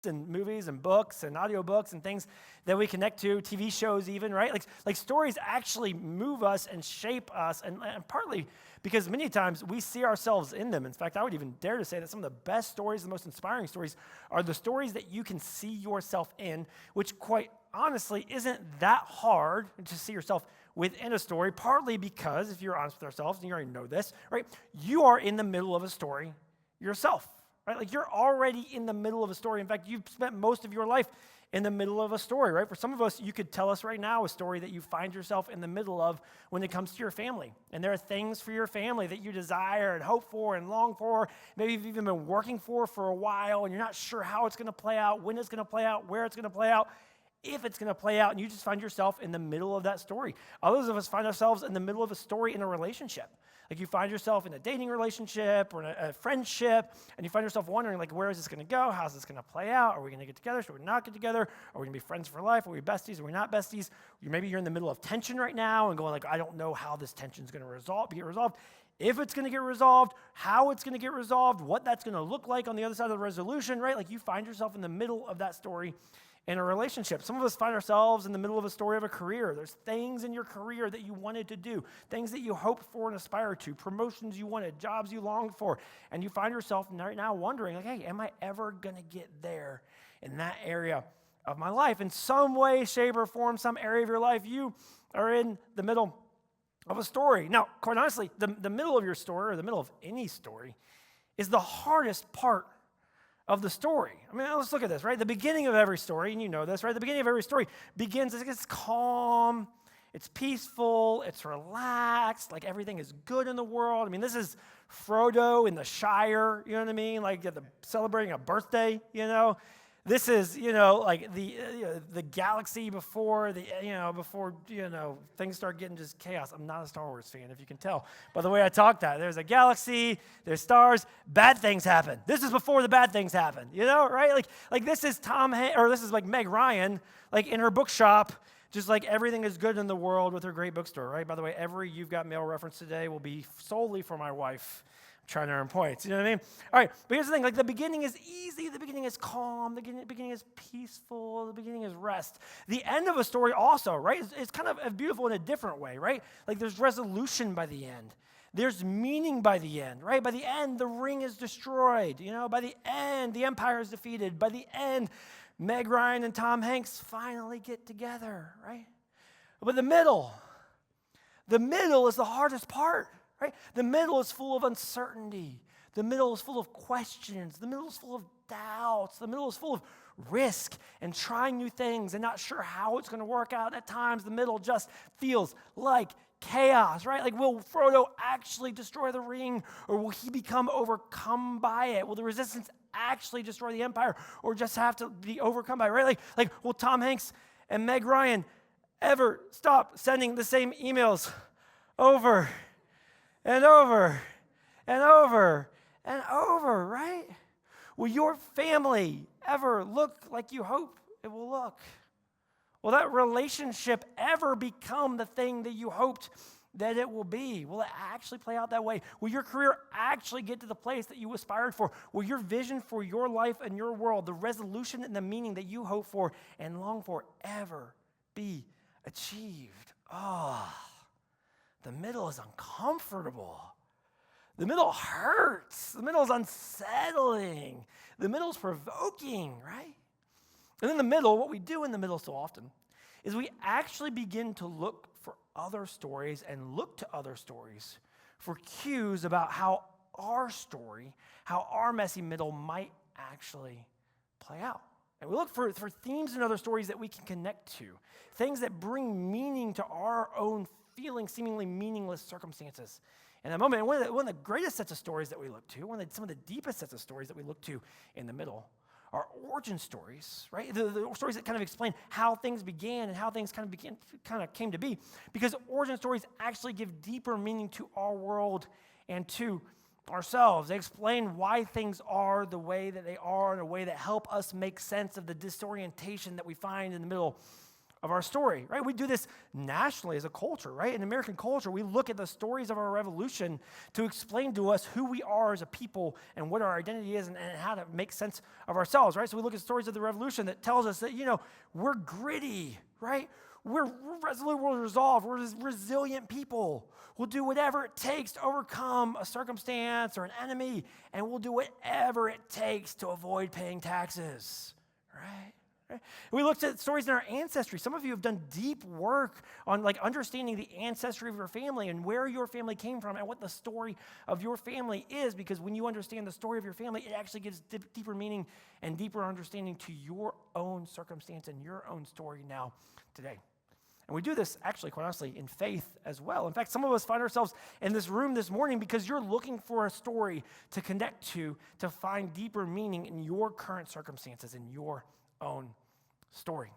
and movies and books and audiobooks and things that we connect to, TV shows even, right? Like stories actually move us and shape us, and partly because many times we see ourselves in them. In fact, I would even dare to say that some of the best stories, the most inspiring stories, are the stories that you can see yourself in, which quite honestly isn't that hard to see yourself within a story, partly because, if you're honest with ourselves, and you already know this, right? You are in the middle of a story yourself. Right? Like you're already in the middle of a story. In fact, you've spent most of your life in the middle of a story, right? For some of us, you could tell us right now a story that you find yourself in the middle of when it comes to your family. And there are things for your family that you desire and hope for and long for. Maybe you've even been working for a while, and you're not sure how it's going to play out, when it's going to play out, where it's going to play out, if it's going to play out, and you just find yourself in the middle of that story. Others of us find ourselves in the middle of a story in a relationship. Like you find yourself in a dating relationship or in a friendship, and you find yourself wondering, like, where is this going to go? How's this going to play out? Are we going to get together? Should we not get together? Are we going to be friends for life? Are we besties? Are we not besties? Maybe you're in the middle of tension right now and going like, I don't know how this tension is going to get resolved. If it's going to get resolved, how it's going to get resolved, what that's going to look like on the other side of the resolution, right? Like you find yourself in the middle of that story in a relationship. Some of us find ourselves in the middle of a story of a career. There's things in your career that you wanted to do, things that you hoped for and aspired to, promotions you wanted, jobs you longed for, and you find yourself right now wondering, like, hey, am I ever going to get there in that area of my life? In some way, shape, or form, some area of your life, you are in the middle of a story. Now, quite honestly, the middle of your story, or the middle of any story, is the hardest part of the story. I mean, let's look at this, right? The beginning of every story, and you know this, right? The beginning of every story begins, it's calm, it's peaceful, it's relaxed, like everything is good in the world. I mean, this is Frodo in the Shire, you know what I mean? Like celebrating a birthday, you know? This is, like the galaxy before things start getting just chaos. I'm not a Star Wars fan, if you can tell by the way I talk that. There's a galaxy, there's stars, bad things happen. This is before the bad things happen, right? Like this is this is like Meg Ryan, like in her bookshop, just like everything is good in the world with her great bookstore, right? By the way, every You've Got Mail reference today will be solely for my wife. Trying to earn points, you know what I mean? All right, but here's the thing, like the beginning is easy, the beginning is calm, the beginning is peaceful, the beginning is rest. The end of a story also, right, it's kind of beautiful in a different way, right? Like there's resolution by the end. There's meaning by the end, right? By the end, the ring is destroyed, By the end, the empire is defeated. By the end, Meg Ryan and Tom Hanks finally get together, right? But the middle is the hardest part. Right? The middle is full of uncertainty. The middle is full of questions. The middle is full of doubts. The middle is full of risk and trying new things and not sure how it's going to work out. At times, the middle just feels like chaos, right? Like, will Frodo actually destroy the ring, or will he become overcome by it? Will the resistance actually destroy the empire, or just have to be overcome by it, right? Like, will Tom Hanks and Meg Ryan ever stop sending the same emails over and over and over and over, right? Will your family ever look like you hope it will look? Will that relationship ever become the thing that you hoped that it will be? Will it actually play out that way? Will your career actually get to the place that you aspired for? Will your vision for your life and your world, the resolution and the meaning that you hope for and long for, ever be achieved? The middle is uncomfortable. The middle hurts. The middle is unsettling. The middle is provoking, right? And in the middle, what we do in the middle so often is we actually begin to look for other stories and look to other stories for cues about how our story, how our messy middle might actually play out. And we look for themes in other stories that we can connect to, things that bring meaning to our own feeling seemingly meaningless circumstances. In that moment, one of the greatest sets of stories that we look to, some of the deepest sets of stories that we look to in the middle are origin stories, right? The stories that kind of explain how things began and how things kind of came to be. Because origin stories actually give deeper meaning to our world and to ourselves. They explain why things are the way that they are in a way that help us make sense of the disorientation that we find in the middle of our story, right? We do this nationally as a culture, right? In American culture, we look at the stories of our revolution to explain to us who we are as a people and what our identity is and how to make sense of ourselves, right? So we look at stories of the revolution that tells us that, we're gritty, right? We're resolute, we're resolved, we're resilient people. We'll do whatever it takes to overcome a circumstance or an enemy, and we'll do whatever it takes to avoid paying taxes, right? We looked at stories in our ancestry. Some of you have done deep work on understanding the ancestry of your family and where your family came from and what the story of your family is, because when you understand the story of your family, it actually gives deeper meaning and deeper understanding to your own circumstance and your own story now, today. And we do this, actually, quite honestly, in faith as well. In fact, some of us find ourselves in this room this morning because you're looking for a story to connect to find deeper meaning in your current circumstances, in your own story.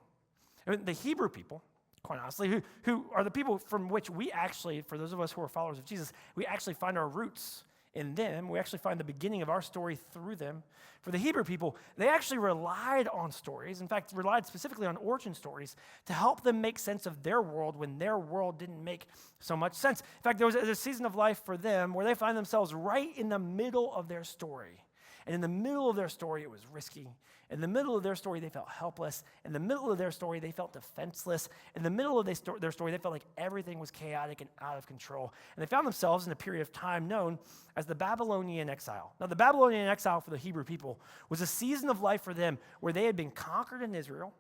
I mean, the Hebrew people, quite honestly, who are the people from which we actually, for those of us who are followers of Jesus, we actually find our roots in them. We actually find the beginning of our story through them. For the Hebrew people, they actually relied on stories, in fact, relied specifically on origin stories to help them make sense of their world when their world didn't make so much sense. In fact, there was a season of life for them where they find themselves right in the middle of their story. And in the middle of their story, it was risky. In the middle of their story, they felt helpless. In the middle of their story, they felt defenseless. In the middle of their story, they felt like everything was chaotic and out of control. And they found themselves in a period of time known as the Babylonian exile. Now, the Babylonian exile for the Hebrew people was a season of life for them where they had been conquered in Israel.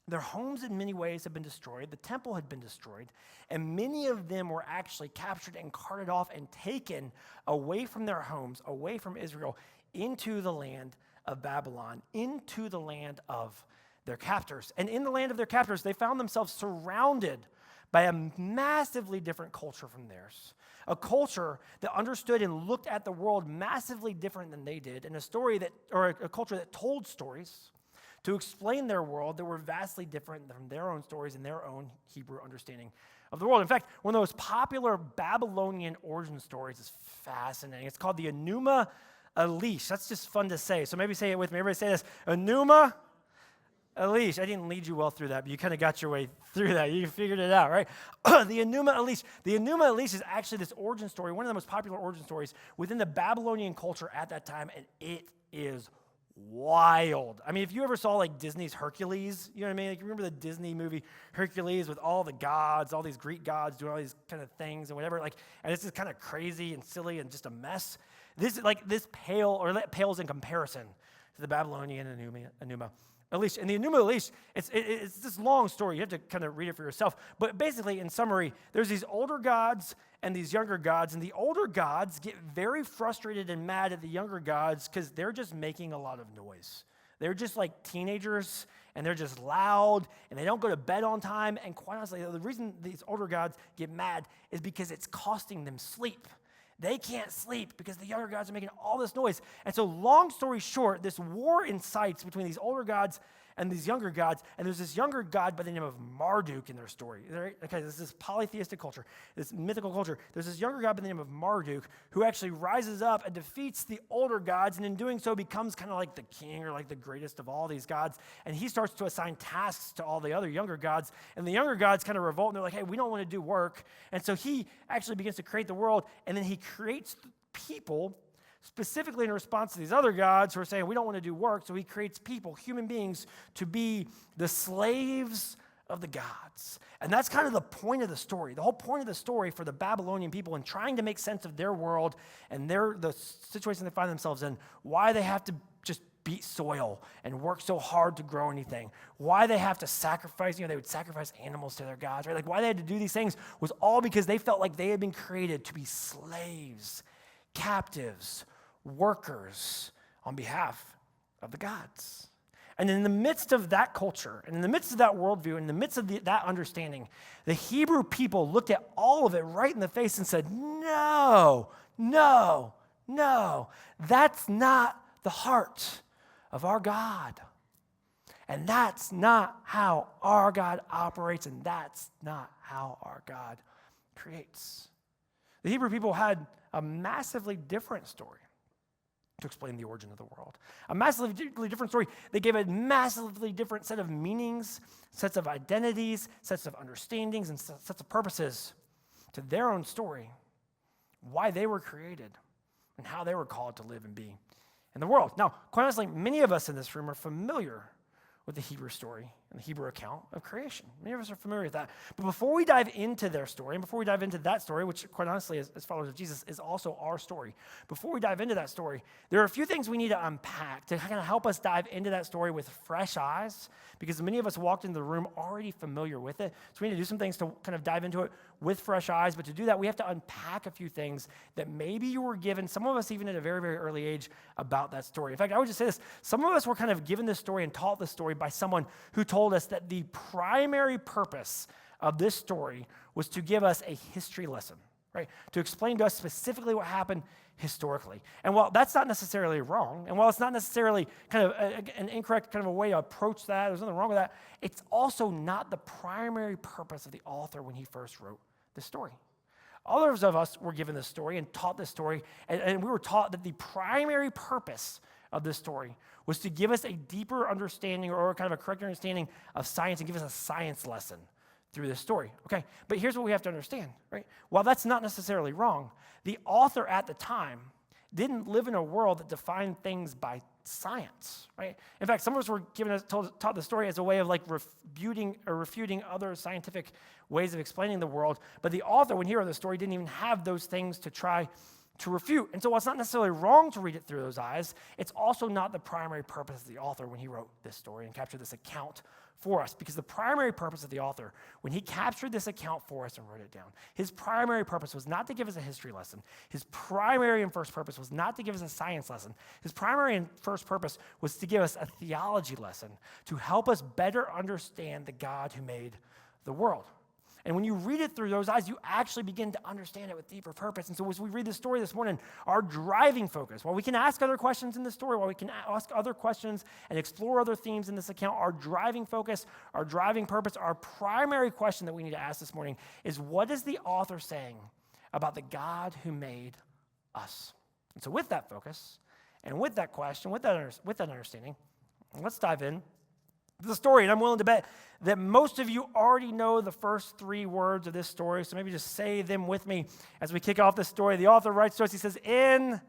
Their homes in many ways had been destroyed. The temple had been destroyed. And many of them were actually captured and carted off and taken away from their homes, away from Israel, into the land of Babylon, into the land of their captors. And in the land of their captors, they found themselves surrounded by a massively different culture from theirs. A culture that understood and looked at the world massively different than they did, and a culture that told stories to explain their world that were vastly different from their own stories and their own Hebrew understanding of the world. In fact, one of the most popular Babylonian origin stories is fascinating. It's called the Enuma Elish. That's just fun to say. So maybe say it with me. Everybody say this. Enuma Elish. I didn't lead you well through that, but you kind of got your way through that. You figured it out, right? The Enuma Elish. The Enuma Elish is actually this origin story, one of the most popular origin stories within the Babylonian culture at that time, and it is wild. I mean, if you ever saw Disney's Hercules, you know what I mean? You remember the Disney movie Hercules with all the gods, all these Greek gods doing all these kind of things and whatever, and it's just kind of crazy and silly and just a mess. This pales in comparison to the Babylonian Enuma Elish. And the Enuma Elish, it's this long story. You have to kind of read it for yourself. But basically, in summary, there's these older gods and these younger gods. And the older gods get very frustrated and mad at the younger gods because they're just making a lot of noise. They're just like teenagers, and they're just loud, and they don't go to bed on time. And quite honestly, the reason these older gods get mad is because it's costing them sleep. They can't sleep because the younger gods are making all this noise. And so long story short, this war incites between these older gods and these younger gods. And there's this younger god by the name of Marduk in their story. Okay, this is polytheistic culture, this mythical culture. There's this younger god by the name of Marduk who actually rises up and defeats the older gods, and in doing so becomes kind of like the king or like the greatest of all these gods. And he starts to assign tasks to all the other younger gods. And the younger gods kind of revolt, and they're like, hey, we don't want to do work. And so he actually begins to create the world, and then he creates people specifically in response to these other gods who are saying, we don't want to do work. So he creates people, human beings, to be the slaves of the gods. And that's kind of the point of the story. The whole point of the story for the Babylonian people in trying to make sense of their world and the situation they find themselves in, why they have to just beat soil and work so hard to grow anything, why they have to sacrifice, they would sacrifice animals to their gods, right? Why they had to do these things was all because they felt like they had been created to be slaves, captives, workers on behalf of the gods. And in the midst of that culture, and in the midst of that worldview, in the midst of that understanding, the Hebrew people looked at all of it right in the face and said, no, that's not the heart of our God. And that's not how our God operates, and that's not how our God creates. The Hebrew people had a massively different story. to explain the origin of the world. A massively different story. They gave a massively different set of meanings, sets of identities, sets of understandings, and sets of purposes to their own story, why they were created, and how they were called to live and be in the world. Now, quite honestly, many of us in this room are familiar with the Hebrew story and the Hebrew account of creation. Many of us are familiar with that. But before we dive into their story, and before we dive into that story, which quite honestly, as followers of Jesus, is also our story, before we dive into that story, there are a few things we need to unpack to kind of help us dive into that story with fresh eyes, because many of us walked into the room already familiar with it. So we need to do some things to kind of dive into it with fresh eyes. But to do that, we have to unpack a few things that maybe you were given, some of us even at a very, very early age, about that story. In fact, I would just say this. Some of us were kind of given this story and taught this story by someone who told us that the primary purpose of this story was to give us a history lesson, right? To explain to us specifically what happened historically. And while that's not necessarily wrong, and while it's not necessarily kind of an incorrect kind of a way to approach that, there's nothing wrong with that, it's also not the primary purpose of the author when he first wrote the story. Others of us were given this story and taught this story, and we were taught that the primary purpose of this story was to give us a deeper understanding or kind of a correct understanding of science and give us a science lesson through this story. Okay, but here's what we have to understand, right? While that's not necessarily wrong, the author at the time didn't live in a world that defined things by science, right? In fact, some of us were taught the story as a way of like refuting other scientific ways of explaining the world. But the author, when he wrote the story, didn't even have those things to try to refute. And so while it's not necessarily wrong to read it through those eyes, it's also not the primary purpose of the author when he wrote this story and captured this account for us. Because the primary purpose of the author, when he captured this account for us and wrote it down, his primary purpose was not to give us a history lesson. His primary and first purpose was not to give us a science lesson. His primary and first purpose was to give us a theology lesson to help us better understand the God who made the world. And when you read it through those eyes, you actually begin to understand it with deeper purpose. And so as we read the story this morning, our driving focus, while we can ask other questions in the story, while we can ask other questions and explore other themes in this account, our driving focus, our driving purpose, our primary question that we need to ask this morning is, what is the author saying about the God who made us? And so with that focus, and with that question, with that understanding, let's dive in the story. And I'm willing to bet that most of you already know the first three words of this story, so maybe just say them with me as we kick off this story. The author writes to us, he says, "In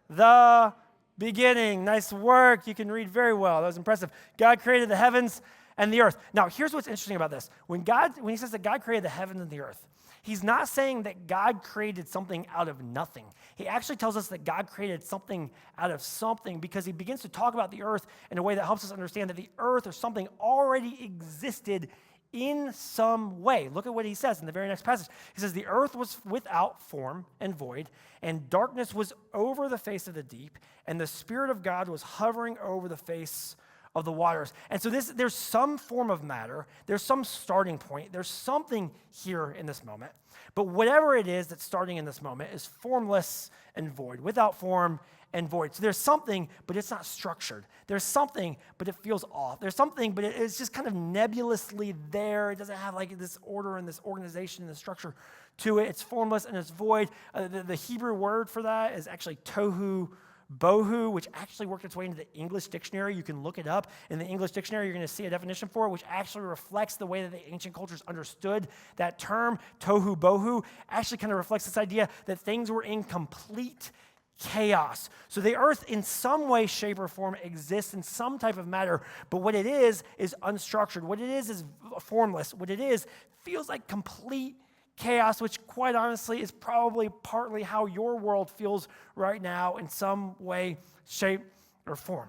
the beginning." Nice work. You can read very well. That was impressive. God created the heavens and the earth. Now, here's what's interesting about this. When he says that God created the heavens and the earth, he's not saying that God created something out of nothing. He actually tells us that God created something out of something, because he begins to talk about the earth in a way that helps us understand that the earth or something already existed in some way. Look at what he says in the very next passage. He says, "The earth was without form and void, and darkness was over the face of the deep, and the Spirit of God was hovering over the face of the waters." And so there's some form of matter, there's some starting point, there's something here in this moment. But whatever it is that's starting in this moment is formless and void, without form and void. So there's something, but it's not structured. There's something, but it feels off. There's something, but it's just kind of nebulously there. It doesn't have like this order and this organization and this structure to it. It's formless and it's void. The Hebrew word for that is actually tohu bohu, which actually worked its way into the English dictionary. You can look it up. In the English dictionary, you're going to see a definition for it, which actually reflects the way that the ancient cultures understood that term. Tohu bohu actually kind of reflects this idea that things were in complete chaos. So the earth in some way, shape, or form exists in some type of matter, but what it is unstructured. What it is formless. What it is feels like complete chaos, which quite honestly is probably partly how your world feels right now in some way, shape, or form.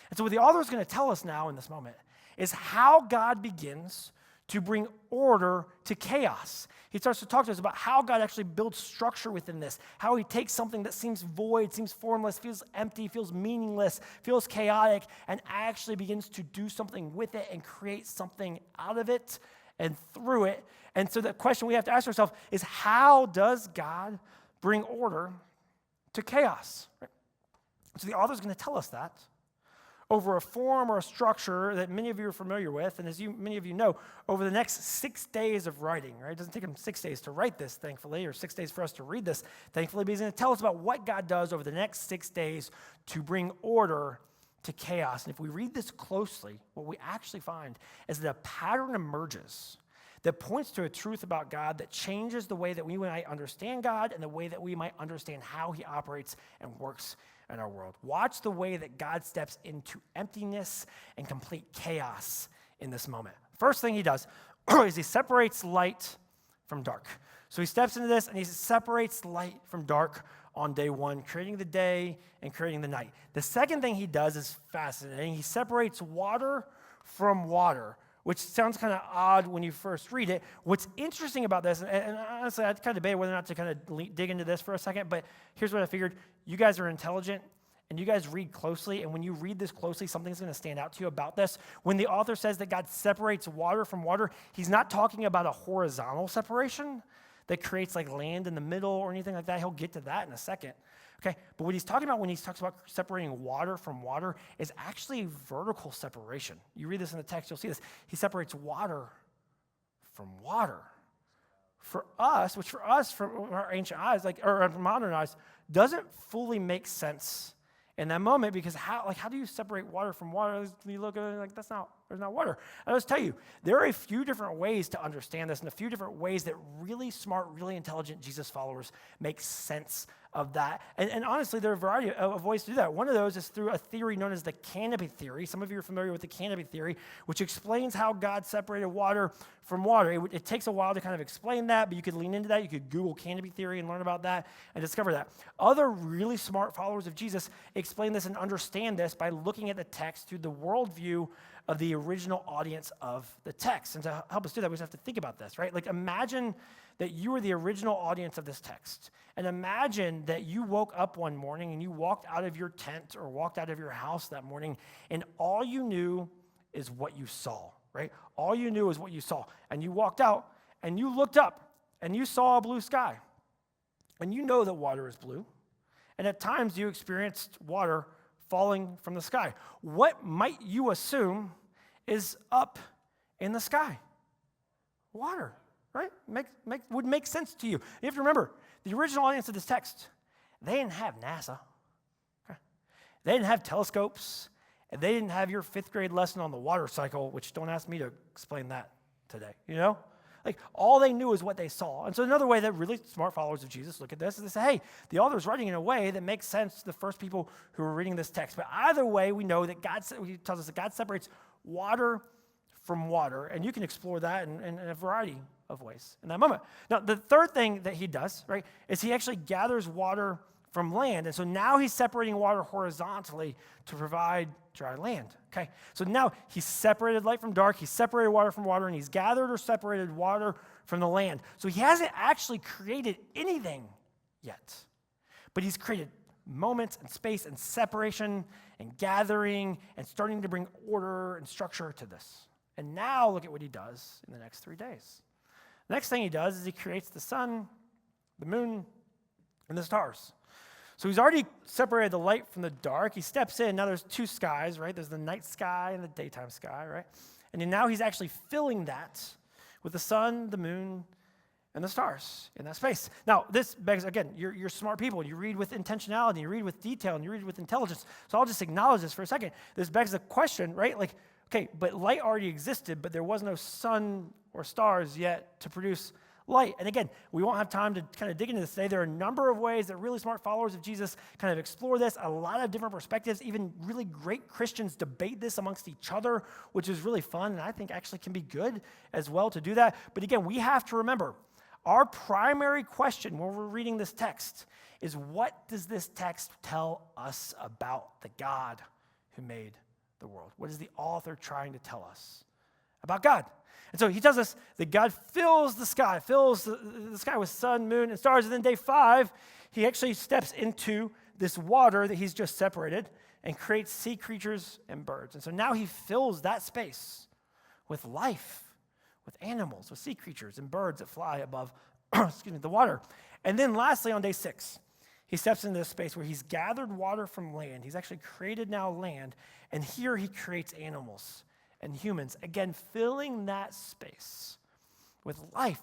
And so what the author is going to tell us now in this moment is how God begins to bring order to chaos. He starts to talk to us about how God actually builds structure within this, how he takes something that seems void, seems formless, feels empty, feels meaningless, feels chaotic, and actually begins to do something with it and create something out of it and through it. And so the question we have to ask ourselves is, how does God bring order to chaos? Right? So the author is going to tell us that over a form or a structure that many of you are familiar with. And many of you know, over the next 6 days of writing, right? It doesn't take him 6 days to write this, thankfully, or 6 days for us to read this, thankfully, but he's going to tell us about what God does over the next 6 days to bring order to chaos. And if we read this closely, what we actually find is that a pattern emerges that points to a truth about God that changes the way that we might understand God and the way that we might understand how he operates and works in our world. Watch the way that God steps into emptiness and complete chaos in this moment. First thing he does is he separates light from dark. So he steps into this and he separates light from dark on day one, creating the day and creating the night. The second thing he does is fascinating. He separates water from water, which sounds kind of odd when you first read it. What's interesting about this, and honestly, I kind of debated whether or not to kind of dig into this for a second, but here's what I figured. You guys are intelligent, and you guys read closely, and when you read this closely, something's going to stand out to you about this. When the author says that God separates water from water, he's not talking about a horizontal separation that creates like land in the middle or anything like that. He'll get to that in a second. Okay, but what he's talking about when he talks about separating water from water is actually vertical separation. You read this in the text, you'll see this. He separates water from water. For us, which for us, from our ancient eyes, or modern eyes, doesn't fully make sense in that moment, because how do you separate water from water? You look at it like, there's not water. I'll just tell you, there are a few different ways to understand this and a few different ways that really smart, really intelligent Jesus followers make sense of that. And honestly, there are a variety of ways to do that. One of those is through a theory known as the canopy theory. Some of you are familiar with the canopy theory, which explains how God separated water from water. It takes a while to kind of explain that, but you could lean into that. You could Google canopy theory and learn about that and discover that. Other really smart followers of Jesus explain this and understand this by looking at the text through the worldview of the original audience of the text. And to help us do that, we just have to think about this, right? Like, imagine that you were the original audience of this text. And imagine that you woke up one morning and you walked out of your tent or walked out of your house that morning, and all you knew is what you saw, right? All you knew is what you saw. And you walked out and you looked up and you saw a blue sky. And you know that water is blue. And at times you experienced water falling from the sky. What might you assume is up in the sky? Water, right? Would make sense to you. You have to remember, the original audience of this text, they didn't have NASA. Okay? They didn't have telescopes. And they didn't have your 5th grade lesson on the water cycle, which don't ask me to explain that today, you know? Like, all they knew is what they saw. And so another way that really smart followers of Jesus look at this is they say, hey, the author's writing in a way that makes sense to the first people who are reading this text. But either way, we know that he tells us that God separates water from water. And you can explore that in a variety of ways in that moment. Now, the third thing that he does, right, is he actually gathers water from land. And so now he's separating water horizontally to provide dry land. Okay, so now he's separated light from dark, he's separated water from water, and he's gathered or separated water from the land. So he hasn't actually created anything yet, but he's created moments and space and separation and gathering and starting to bring order and structure to this. And now look at what he does in the next 3 days. The next thing he does is he creates the sun, the moon, and the stars. So he's already separated the light from the dark. He steps in. Now there's 2 skies, right? There's the night sky and the daytime sky, right? And then now he's actually filling that with the sun, the moon, and the stars in that space. Now, this begs, again, you're smart people. You read with intentionality, you read with detail, and you read with intelligence. So I'll just acknowledge this for a second. This begs the question, right? Like, okay, but light already existed, but there was no sun or stars yet to produce light. And again, we won't have time to kind of dig into this today. There are a number of ways that really smart followers of Jesus kind of explore this, a lot of different perspectives. Even really great Christians debate this amongst each other, which is really fun, and I think actually can be good as well to do that. But again, we have to remember, our primary question when we're reading this text is, what does this text tell us about the God who made the world? What is the author trying to tell us about God? And so he tells us that God fills the sky with sun, moon, and stars. And then day 5, he actually steps into this water that he's just separated and creates sea creatures and birds. And so now he fills that space with life, with animals, with sea creatures and birds that fly above the water. And then lastly, on day 6, he steps into this space where he's gathered water from land. He's actually created now land. And here he creates animals and humans, again, filling that space with life,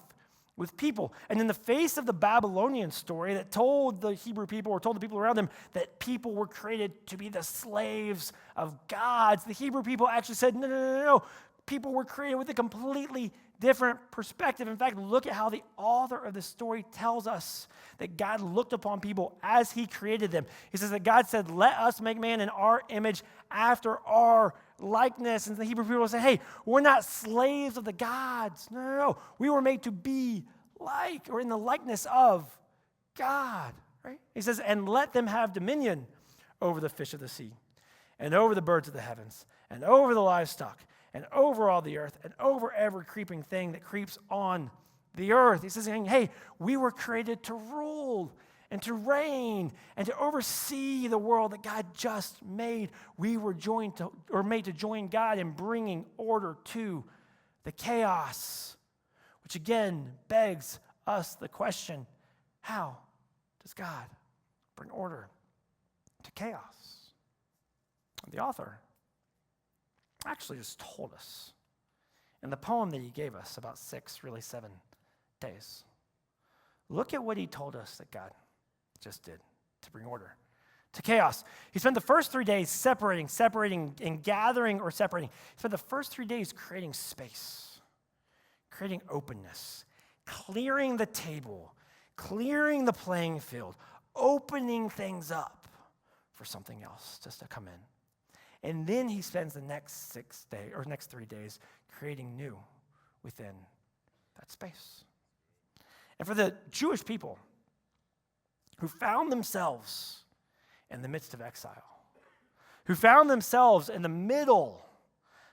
with people. And in the face of the Babylonian story that told the Hebrew people or told the people around them that people were created to be the slaves of gods, the Hebrew people actually said, no. People were created with a completely different perspective. In fact, look at how the author of the story tells us that God looked upon people as he created them. He says that God said, let us make man in our image after our likeness. And the Hebrew people say, hey, we're not slaves of the gods. No. We were made to be like or in the likeness of God. Right? He says, and let them have dominion over the fish of the sea and over the birds of the heavens and over the livestock and over all the earth, and over every creeping thing that creeps on the earth. He says, hey, we were created to rule and to reign and to oversee the world that God just made. We were made to join God in bringing order to the chaos, which again begs us the question, how does God bring order to chaos? The author actually just told us in the poem that he gave us about 7 days. Look at what he told us that God just did to bring order to chaos. He spent the first 3 days separating and gathering or separating. He spent the first 3 days creating space, creating openness, clearing the table, clearing the playing field, opening things up for something else just to come in. And then he spends the next 3 days creating new within that space. And for the Jewish people who found themselves in the midst of exile, who found themselves in the middle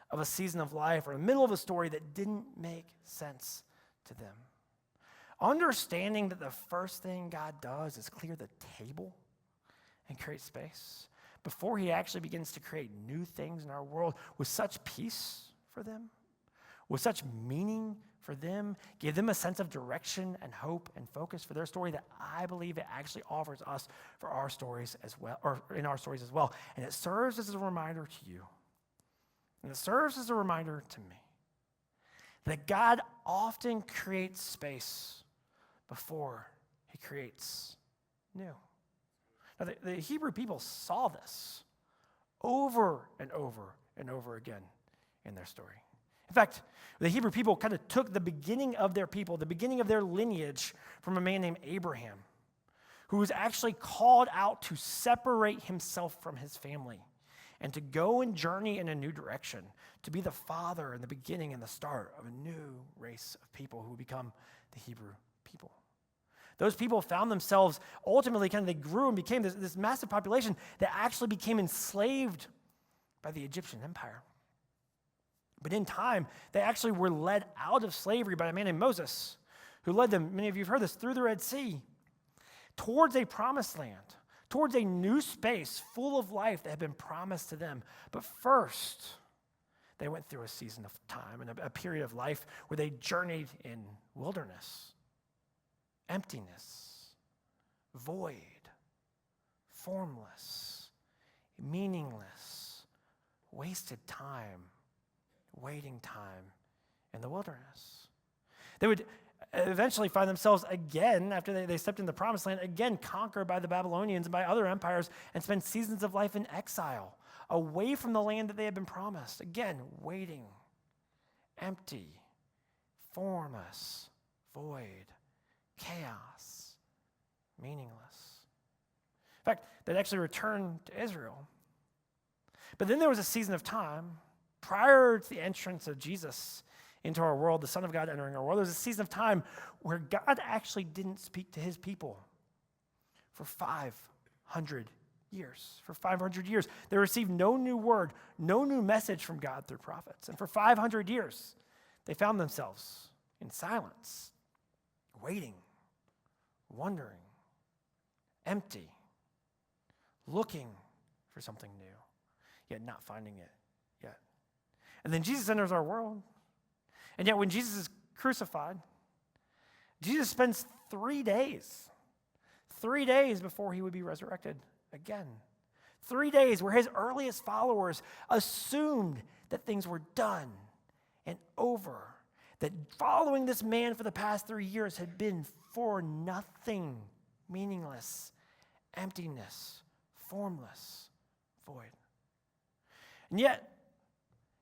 of a season of life or in the middle of a story that didn't make sense to them, understanding that the first thing God does is clear the table and create space before he actually begins to create new things in our world with such peace for them, with such meaning for them, give them a sense of direction and hope and focus for their story that I believe it actually offers us for our stories as well, or in our stories as well. And it serves as a reminder to you, and it serves as a reminder to me, that God often creates space before he creates new. Now, the Hebrew people saw this over and over and over again in their story. In fact, the Hebrew people kind of took the beginning of their people, the beginning of their lineage, from a man named Abraham, who was actually called out to separate himself from his family and to go and journey in a new direction, to be the father and the beginning and the start of a new race of people who become the Hebrew people. Those people found themselves, ultimately, they grew and became this massive population that actually became enslaved by the Egyptian empire. But in time, they actually were led out of slavery by a man named Moses, who led them, many of you have heard this, through the Red Sea, towards a promised land, towards a new space full of life that had been promised to them. But first, they went through a season of time and a period of life where they journeyed in wilderness, emptiness, void, formless, meaningless, wasted time, waiting time in the wilderness. They would eventually find themselves again, after they stepped in the promised land, again conquered by the Babylonians and by other empires and spend seasons of life in exile, away from the land that they had been promised. Again, waiting, empty, formless, void, chaos, meaningless. In fact, they'd actually returned to Israel. But then there was a season of time prior to the entrance of Jesus into our world, the Son of God entering our world. There was a season of time where God actually didn't speak to his people for 500 years. For 500 years, they received no new word, no new message from God through prophets. And for 500 years, they found themselves in silence, waiting, wondering, empty, looking for something new, yet not finding it yet. And then Jesus enters our world. And yet when Jesus is crucified, Jesus spends 3 days 3 days before he would be resurrected again. 3 days where his earliest followers assumed that things were done and over, that following this man for the past 3 years had been for nothing, meaningless, emptiness, formless, void. And yet,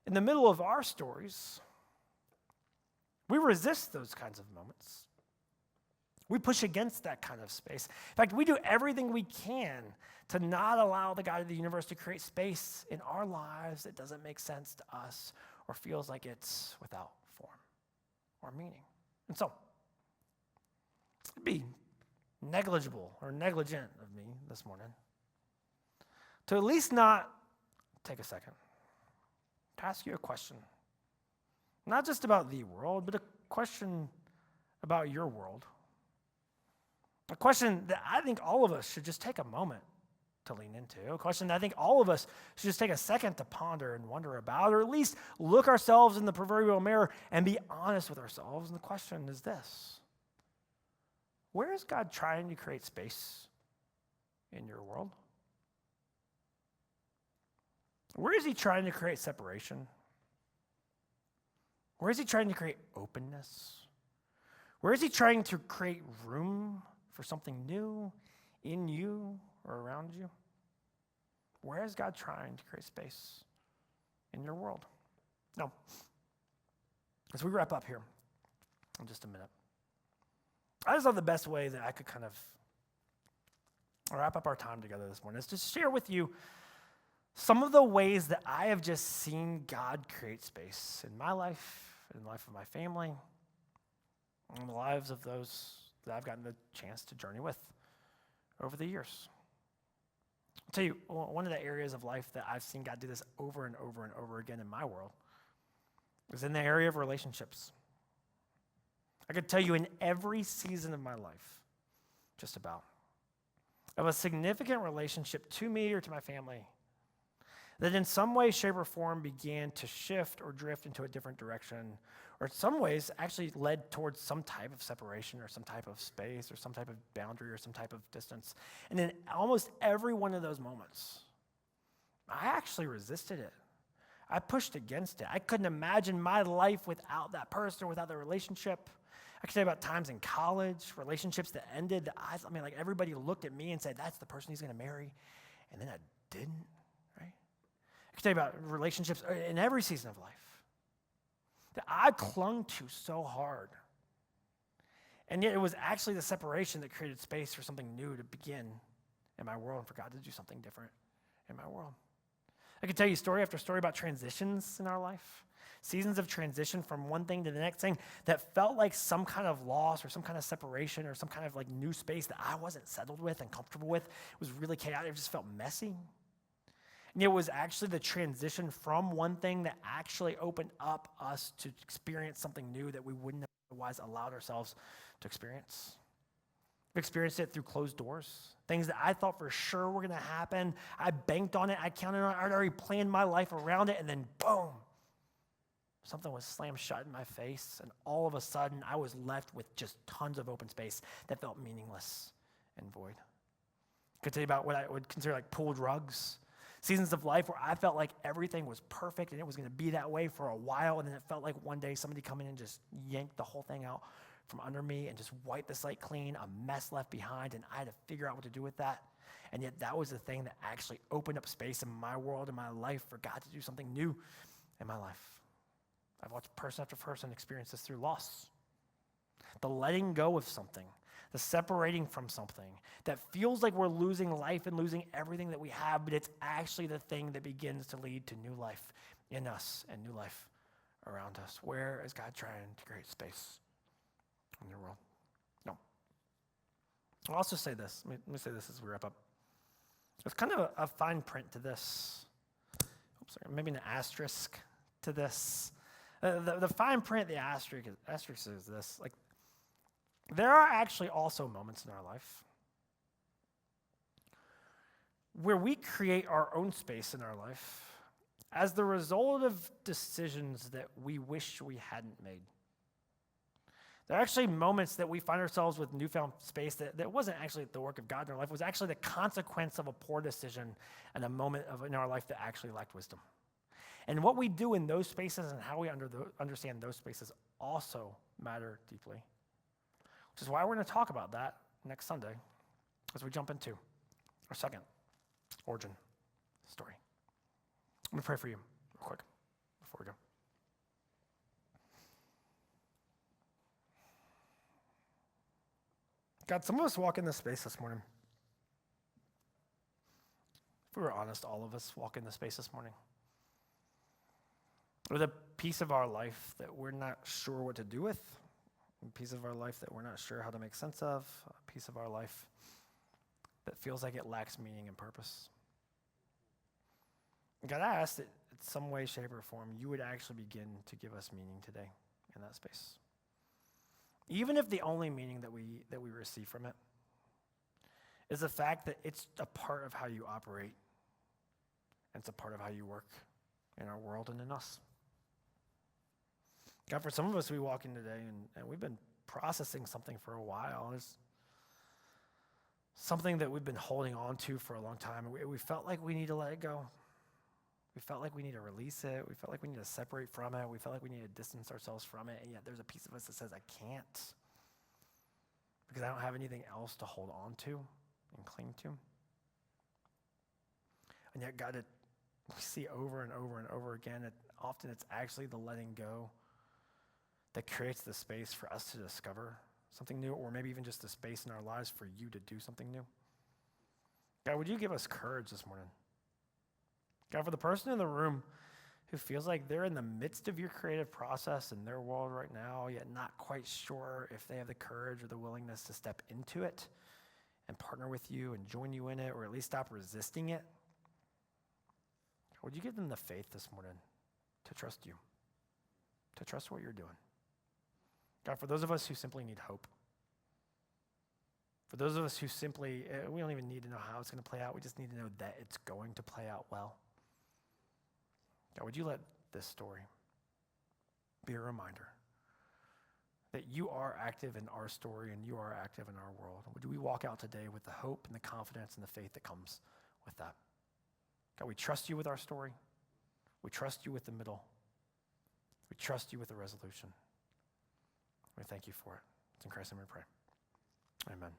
in the middle of our stories, we resist those kinds of moments. We push against that kind of space. In fact, we do everything we can to not allow the God of the universe to create space in our lives that doesn't make sense to us or feels like it's without form or meaning. And so, it'd be negligible or negligent of me this morning to at least not take a second to ask you a question. Not just about the world, but a question about your world. A question that I think all of us should just take a moment to lean into. A question that I think all of us should just take a second to ponder and wonder about, or at least look ourselves in the proverbial mirror and be honest with ourselves. And the question is this: where is God trying to create space in your world? Where is he trying to create separation? Where is he trying to create openness? Where is he trying to create room for something new in you or around you? Where is God trying to create space in your world? Now, as we wrap up here in just a minute, I just thought the best way that I could kind of wrap up our time together this morning is to share with you some of the ways that I have just seen God create space in my life, in the life of my family, in the lives of those that I've gotten the chance to journey with over the years. I'll tell you, one of the areas of life that I've seen God do this over and over and over again in my world is in the area of relationships. I could tell you in every season of my life, just about, of a significant relationship to me or to my family that in some way, shape, or form began to shift or drift into a different direction, or in some ways actually led towards some type of separation or some type of space or some type of boundary or some type of distance. And in almost every one of those moments, I actually resisted it. I pushed against it. I couldn't imagine my life without that person or without the relationship. I could tell you about times in college, relationships that ended. I mean, like everybody looked at me and said, that's the person he's going to marry. And then I didn't. I can tell you about relationships in every season of life that I clung to so hard. And yet it was actually the separation that created space for something new to begin in my world and for God to do something different in my world. I can tell you story after story about transitions in our life, seasons of transition from one thing to the next thing that felt like some kind of loss or some kind of separation or some kind of like new space that I wasn't settled with and comfortable with. It was really chaotic. It just felt messy. And it was actually the transition from one thing that actually opened up us to experience something new that we wouldn't have otherwise allowed ourselves to experience. We've experienced it through closed doors, things that I thought for sure were going to happen. I banked on it. I counted on it. I'd already planned my life around it. And then boom, something was slammed shut in my face. And all of a sudden, I was left with just tons of open space that felt meaningless and void. I could tell you about what I would consider like pulled rugs. Seasons of life where I felt like everything was perfect and it was going to be that way for a while, and then it felt like one day somebody come in and just yanked the whole thing out from under me and just wiped the slate clean, a mess left behind, and I had to figure out what to do with that. And yet that was the thing that actually opened up space in my world, in my life, for God to do something new in my life. I've watched person after person experience this through loss. The letting go of something, the separating from something that feels like we're losing life and losing everything that we have, but it's actually the thing that begins to lead to new life in us and new life around us. Where is God trying to create space in your world? No. I'll also say this. Let me say this as we wrap up. There's kind of a fine print to this. Oops, sorry, maybe an asterisk to this. The fine print, the asterisk is this. Like, there are actually also moments in our life where we create our own space in our life as the result of decisions that we wish we hadn't made. There are actually moments that we find ourselves with newfound space that wasn't actually the work of God in our life. It was actually the consequence of a poor decision and a moment in our life that actually lacked wisdom. And what we do in those spaces and how we understand those spaces also matter deeply. Which is why we're going to talk about that next Sunday as we jump into our second origin story. I'm going to pray for you real quick before we go. God, some of us walk in this space this morning. If we were honest, all of us walk in this space this morning with a piece of our life that we're not sure what to do with, a piece of our life that we're not sure how to make sense of, a piece of our life that feels like it lacks meaning and purpose. God, I ask that in some way, shape, or form, you would actually begin to give us meaning today in that space. Even if the only meaning that we receive from it is the fact that it's a part of how you operate, and it's a part of how you work in our world and in us. God, for some of us, we walk in today and we've been processing something for a while. There's something that we've been holding on to for a long time. We felt like we need to let it go. We felt like we need to release it. We felt like we need to separate from it. We felt like we need to distance ourselves from it. And yet there's a piece of us that says, I can't, because I don't have anything else to hold on to and cling to. And yet, God, we see over and over and over again, often it's actually the letting go that creates the space for us to discover something new, or maybe even just the space in our lives for you to do something new. God, would you give us courage this morning? God, for the person in the room who feels like they're in the midst of your creative process in their world right now, yet not quite sure if they have the courage or the willingness to step into it and partner with you and join you in it, or at least stop resisting it, would you give them the faith this morning to trust you, to trust what you're doing? God, for those of us who simply need hope, for those of us who simply, we don't even need to know how it's going to play out. We just need to know that it's going to play out well. God, would you let this story be a reminder that you are active in our story and you are active in our world? Would we walk out today with the hope and the confidence and the faith that comes with that? God, we trust you with our story. We trust you with the middle. We trust you with the resolution. We thank you for it. It's in Christ's name we pray. Amen.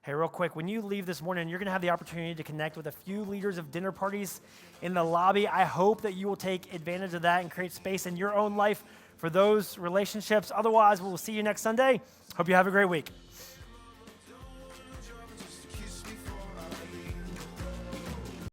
Hey, real quick, when you leave this morning, you're going to have the opportunity to connect with a few leaders of dinner parties in the lobby. I hope that you will take advantage of that and create space in your own life for those relationships. Otherwise, we'll see you next Sunday. Hope you have a great week.